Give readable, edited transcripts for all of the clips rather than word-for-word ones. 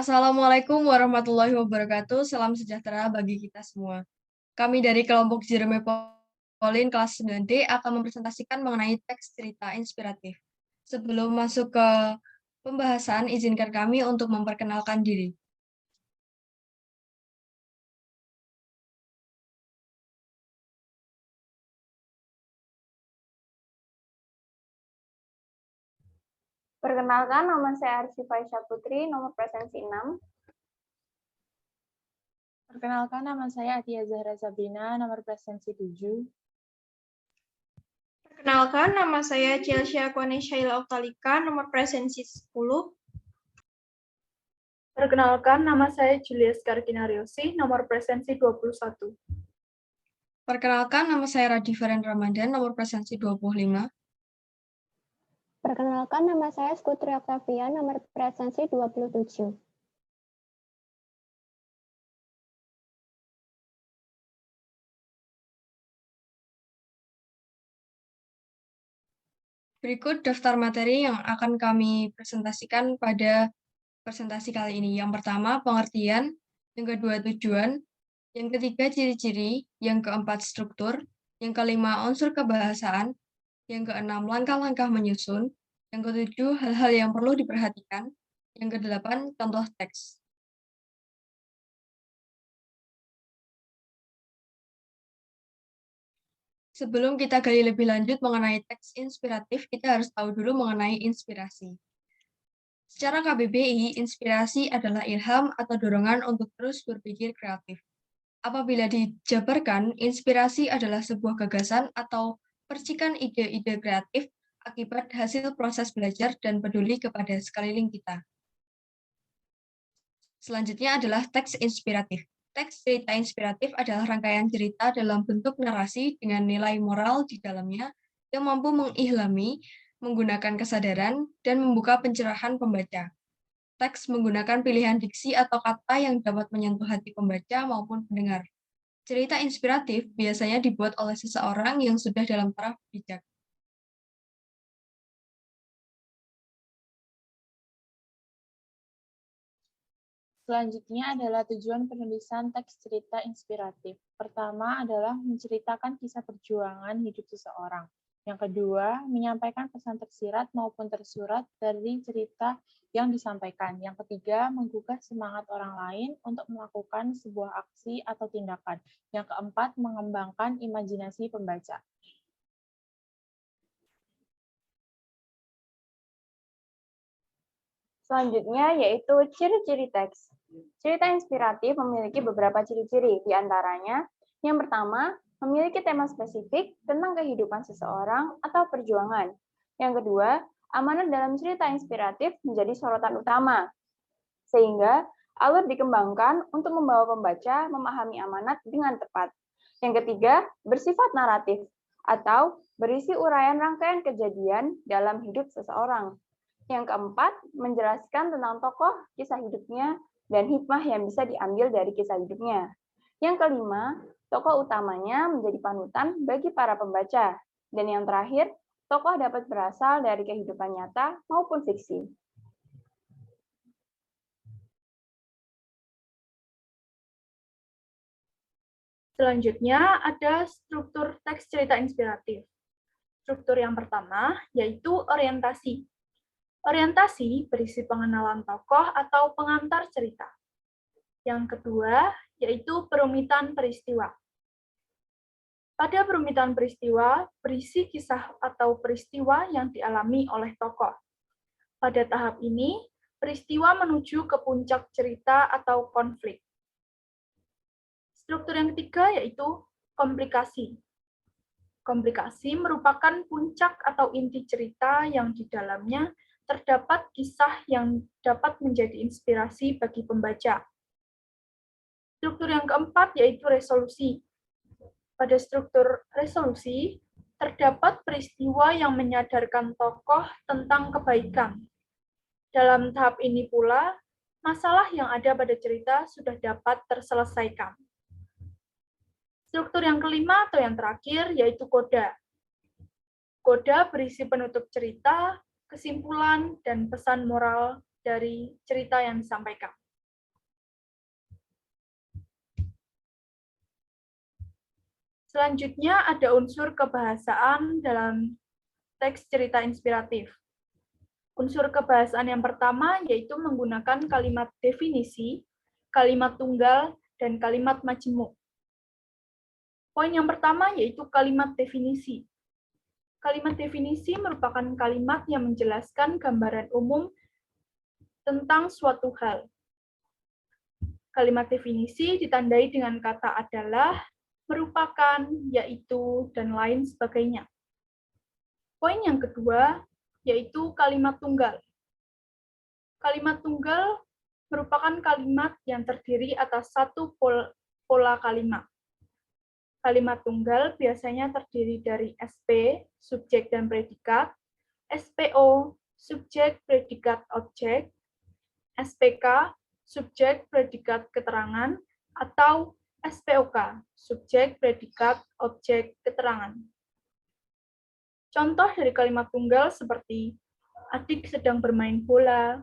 Assalamualaikum warahmatullahi wabarakatuh. Salam sejahtera bagi kita semua. Kami dari kelompok Jerome Pauline kelas 9D akan mempresentasikan mengenai teks cerita inspiratif. Sebelum masuk ke pembahasan, izinkan kami untuk memperkenalkan diri. Perkenalkan, nama saya Arsy Faisyah Putri, nomor presensi 6. Perkenalkan, nama saya Atia Zahra Sabrina, nomor presensi 7. Perkenalkan, nama saya Chelsea Aquane Shaila Oktalika, nomor presensi 10. Perkenalkan, nama saya Julia Skarkinariosi, nomor presensi 21. Perkenalkan, nama saya Radhi Feren Ramadan, nomor presensi 25. Perkenalkan, nama saya Skutri Octavia, nomor presensi 27. Berikut daftar materi yang akan kami presentasikan pada presentasi kali ini. Yang pertama, pengertian. Yang kedua, tujuan. Yang ketiga, ciri-ciri. Yang keempat, struktur. Yang kelima, unsur kebahasaan. Yang keenam, langkah-langkah menyusun. Yang ketujuh, hal-hal yang perlu diperhatikan. Yang kedelapan, contoh teks. Sebelum kita gali lebih lanjut mengenai teks inspiratif, kita harus tahu dulu mengenai inspirasi. Secara KBBI, inspirasi adalah ilham atau dorongan untuk terus berpikir kreatif. Apabila dijabarkan, inspirasi adalah sebuah gagasan atau percikan ide-ide kreatif akibat hasil proses belajar dan peduli kepada sekeliling kita. Selanjutnya adalah teks inspiratif. Teks cerita inspiratif adalah rangkaian cerita dalam bentuk narasi dengan nilai moral di dalamnya yang mampu mengilhami, menggunakan kesadaran, dan membuka pencerahan pembaca. Teks menggunakan pilihan diksi atau kata yang dapat menyentuh hati pembaca maupun pendengar. Cerita inspiratif biasanya dibuat oleh seseorang yang sudah dalam taraf bijak. Selanjutnya adalah tujuan penulisan teks cerita inspiratif. Pertama adalah menceritakan kisah perjuangan hidup seseorang. Yang kedua, menyampaikan pesan tersirat maupun tersurat dari cerita yang disampaikan. Yang ketiga, menggugah semangat orang lain untuk melakukan sebuah aksi atau tindakan. Yang keempat, mengembangkan imajinasi pembaca. Selanjutnya yaitu ciri-ciri teks. Cerita inspiratif memiliki beberapa ciri-ciri, di antaranya yang pertama, memiliki tema spesifik tentang kehidupan seseorang atau perjuangan. Yang kedua, amanat dalam cerita inspiratif menjadi sorotan utama, sehingga alur dikembangkan untuk membawa pembaca memahami amanat dengan tepat. Yang ketiga, bersifat naratif, atau berisi uraian rangkaian kejadian dalam hidup seseorang. Yang keempat, menjelaskan tentang tokoh, kisah hidupnya, dan hikmah yang bisa diambil dari kisah hidupnya. Yang kelima, tokoh utamanya menjadi panutan bagi para pembaca. Dan yang terakhir, tokoh dapat berasal dari kehidupan nyata maupun fiksi. Selanjutnya ada struktur teks cerita inspiratif. Struktur yang pertama yaitu orientasi. Orientasi berisi pengenalan tokoh atau pengantar cerita. Yang kedua yaitu perumitan peristiwa. Pada perumitan peristiwa, berisi kisah atau peristiwa yang dialami oleh tokoh. Pada tahap ini, peristiwa menuju ke puncak cerita atau konflik. Struktur yang ketiga yaitu komplikasi. Komplikasi merupakan puncak atau inti cerita yang di dalamnya terdapat kisah yang dapat menjadi inspirasi bagi pembaca. Struktur yang keempat yaitu resolusi. Pada struktur resolusi, terdapat peristiwa yang menyadarkan tokoh tentang kebaikan. Dalam tahap ini pula, masalah yang ada pada cerita sudah dapat terselesaikan. Struktur yang kelima atau yang terakhir yaitu koda. Koda berisi penutup cerita, kesimpulan, dan pesan moral dari cerita yang disampaikan. Selanjutnya ada unsur kebahasaan dalam teks cerita inspiratif. Unsur kebahasaan yang pertama yaitu menggunakan kalimat definisi, kalimat tunggal, dan kalimat majemuk. Poin yang pertama yaitu kalimat definisi. Kalimat definisi merupakan kalimat yang menjelaskan gambaran umum tentang suatu hal. Kalimat definisi ditandai dengan kata adalah, merupakan, yaitu, dan lain sebagainya. Poin yang kedua yaitu kalimat tunggal. Kalimat tunggal merupakan kalimat yang terdiri atas satu pola kalimat. Kalimat tunggal biasanya terdiri dari SP, subjek dan predikat, SPO, subjek, predikat, objek, SPK, subjek, predikat, keterangan, atau SPOK, subjek, predikat, objek, keterangan. Contoh dari kalimat tunggal seperti adik sedang bermain bola,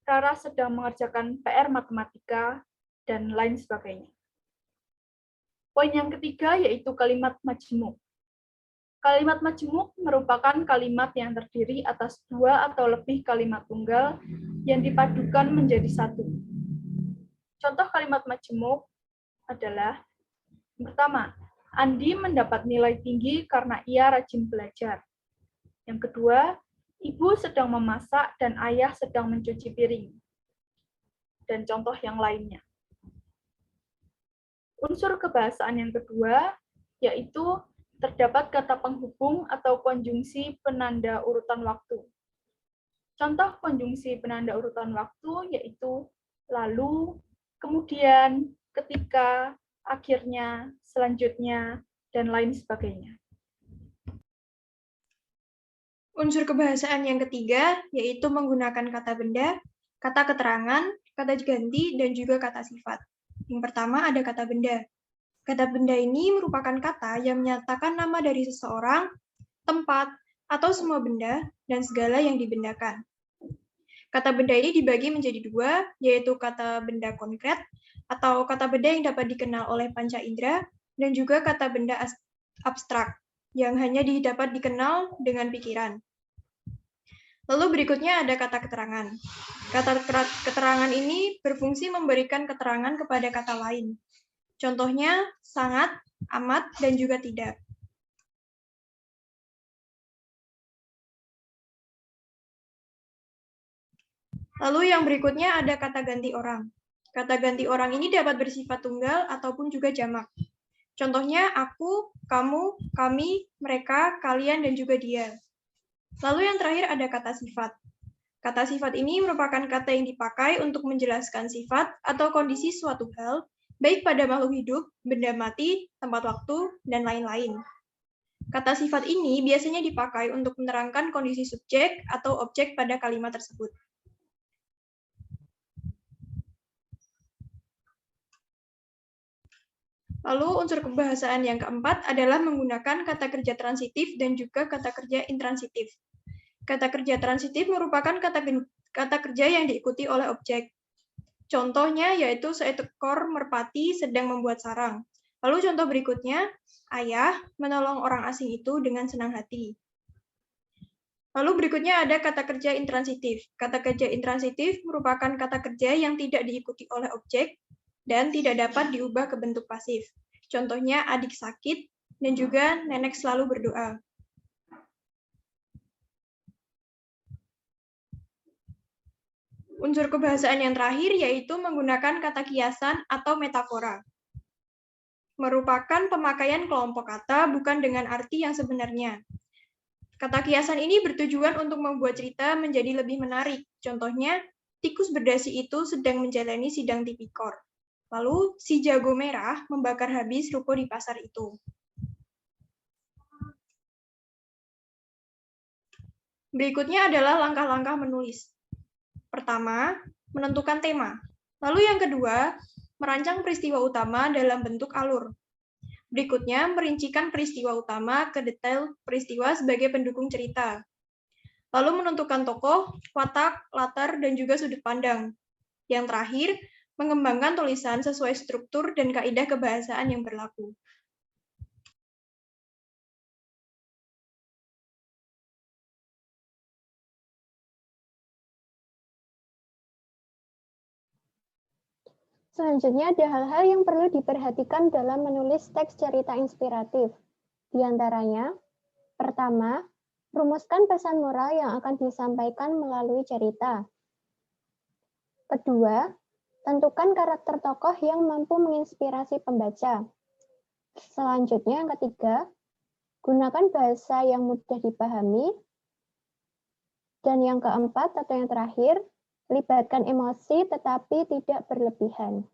Rara sedang mengerjakan PR matematika, dan lain sebagainya. Poin yang ketiga yaitu kalimat majemuk. Kalimat majemuk merupakan kalimat yang terdiri atas dua atau lebih kalimat tunggal yang dipadukan menjadi satu. Contoh kalimat majemuk adalah, yang pertama, Andi mendapat nilai tinggi karena ia rajin belajar. Yang kedua, ibu sedang memasak dan ayah sedang mencuci piring. Dan contoh yang lainnya. Unsur kebahasaan yang kedua yaitu terdapat kata penghubung atau konjungsi penanda urutan waktu. Contoh konjungsi penanda urutan waktu yaitu lalu, kemudian, ketika, akhirnya, selanjutnya, dan lain sebagainya. Unsur kebahasaan yang ketiga yaitu menggunakan kata benda, kata keterangan, kata ganti, dan juga kata sifat. Yang pertama ada kata benda. Kata benda ini merupakan kata yang menyatakan nama dari seseorang, tempat, atau semua benda, dan segala yang dibendakan. Kata benda ini dibagi menjadi dua, yaitu kata benda konkret, atau kata benda yang dapat dikenal oleh panca indera, dan juga kata benda abstrak, yang hanya dapat dikenal dengan pikiran. Lalu berikutnya ada kata keterangan. Kata keterangan ini berfungsi memberikan keterangan kepada kata lain. Contohnya sangat, amat, dan juga tidak. Lalu yang berikutnya ada kata ganti orang. Kata ganti orang ini dapat bersifat tunggal ataupun juga jamak. Contohnya aku, kamu, kami, mereka, kalian, dan juga dia. Lalu yang terakhir ada kata sifat. Kata sifat ini merupakan kata yang dipakai untuk menjelaskan sifat atau kondisi suatu hal, baik pada makhluk hidup, benda mati, tempat waktu, dan lain-lain. Kata sifat ini biasanya dipakai untuk menerangkan kondisi subjek atau objek pada kalimat tersebut. Lalu unsur kebahasaan yang keempat adalah menggunakan kata kerja transitif dan juga kata kerja intransitif. Kata kerja transitif merupakan kata kerja yang diikuti oleh objek. Contohnya yaitu seekor merpati sedang membuat sarang. Lalu contoh berikutnya, ayah menolong orang asing itu dengan senang hati. Lalu berikutnya ada kata kerja intransitif. Kata kerja intransitif merupakan kata kerja yang tidak diikuti oleh objek dan tidak dapat diubah ke bentuk pasif. Contohnya adik sakit dan juga nenek selalu berdoa. Unsur kebahasaan yang terakhir yaitu menggunakan kata kiasan atau metafora. Merupakan pemakaian kelompok kata bukan dengan arti yang sebenarnya. Kata kiasan ini bertujuan untuk membuat cerita menjadi lebih menarik. Contohnya, tikus berdasi itu sedang menjalani sidang tipikor. Lalu, si jago merah membakar habis ruko di pasar itu. Berikutnya adalah langkah-langkah menulis. Pertama, menentukan tema. Lalu yang kedua, merancang peristiwa utama dalam bentuk alur. Berikutnya, merincikan peristiwa utama ke detail peristiwa sebagai pendukung cerita. Lalu menentukan tokoh, watak, latar, dan juga sudut pandang. Yang terakhir, mengembangkan tulisan sesuai struktur dan kaidah kebahasaan yang berlaku. Selanjutnya ada hal-hal yang perlu diperhatikan dalam menulis teks cerita inspiratif. Di antaranya, pertama, rumuskan pesan moral yang akan disampaikan melalui cerita. Kedua, tentukan karakter tokoh yang mampu menginspirasi pembaca. Selanjutnya, yang ketiga, gunakan bahasa yang mudah dipahami. Dan yang keempat atau yang terakhir, libatkan emosi tetapi tidak berlebihan.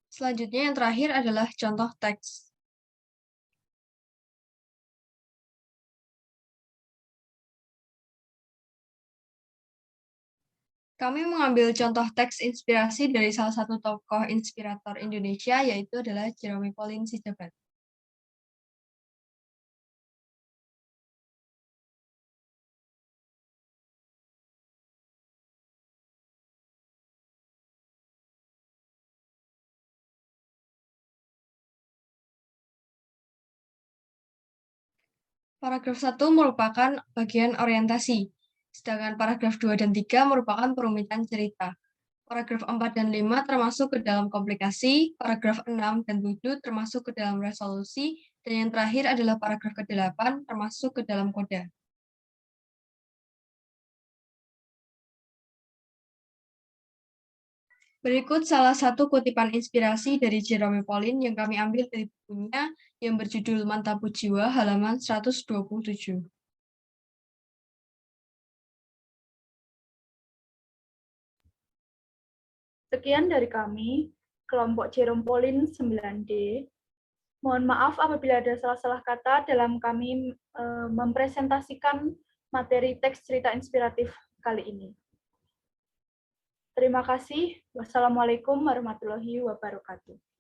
Selanjutnya yang terakhir adalah contoh teks. Kami mengambil contoh teks inspirasi dari salah satu tokoh inspirator Indonesia, yaitu adalah Jerome Pauline Sijabat. Paragraf 1 merupakan bagian orientasi, sedangkan paragraf 2 dan 3 merupakan perumitan cerita. Paragraf 4 dan 5 termasuk ke dalam komplikasi, paragraf 6 dan 7 termasuk ke dalam resolusi, dan yang terakhir adalah paragraf ke-8 termasuk ke dalam koda. Berikut salah satu kutipan inspirasi dari Jerome Pauline yang kami ambil dari bukunya yang berjudul Mantapu Jiwa, halaman 127. Sekian dari kami, kelompok Jerome Pauline 9D. Mohon maaf apabila ada salah-salah kata dalam kami mempresentasikan materi teks cerita inspiratif kali ini. Terima kasih. Wassalamualaikum warahmatullahi wabarakatuh.